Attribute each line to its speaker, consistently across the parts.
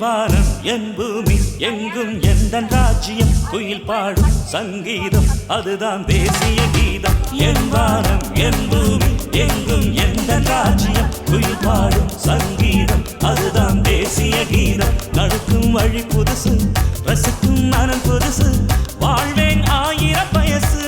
Speaker 1: வானம் என் பூமி எங்கும் எந்தன் ராஜ்யம் குயில் பாடும் சங்கீதம் அதுதான் தேசிய கீதம் என் வானம் என் பூமி எங்கும் எந்தன் ராஜ்யம் குயில் பாடும் சங்கீதம் அதுதான் தேசிய கீதம் நடக்கும் வழி புதுசு ரசிக்கும் மனம் புதுசு வாழ்வேன் ஆயிரம் வயசு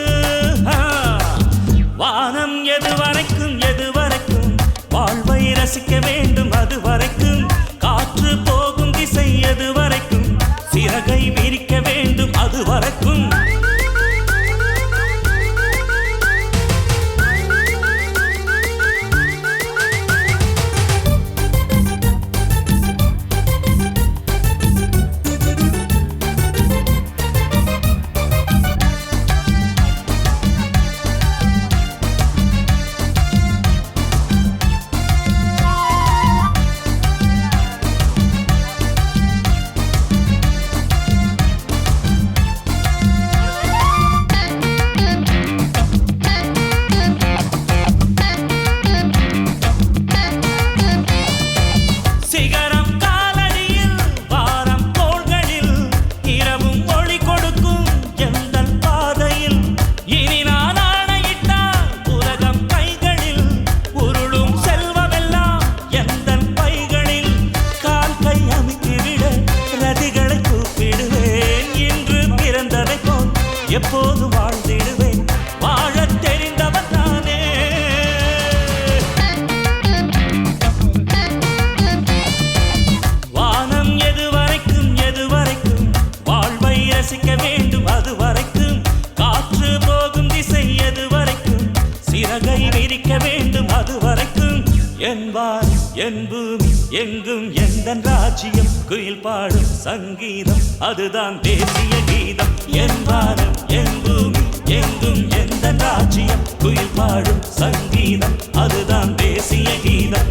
Speaker 1: வானம் எது வரைக்கும் வாழ்வை ரசிக்க வேண்டும் அது வரைக்கும் காற்று போகும் திசை எது வரைக்கும் சிறகை விரிக்க வேண்டும் அது வரைக்கும் எப்போது வாழ்ந்திடுவேன் வாழத் தெரிந்தவன் நானே வானம் எது வரைக்கும் வாழ்வை ரசிக்க வேண்டும் அது வரைக்கும் காற்று போகும் திசை எது வரைக்கும் சிறகை விரிக்க வேண்டும் அது வரைக்கும் என் வான் என் பூமி எங்கும் எந்தன் ராஜ்யம் குயில் பாடும் சங்கீதம் அதுதான் தேசிய கீதம் என் வானம் என் பூமி எங்கும் எந்தன் ராஜ்யம் குயில் பாடும் சங்கீதம் அதுதான் தேசிய கீதம்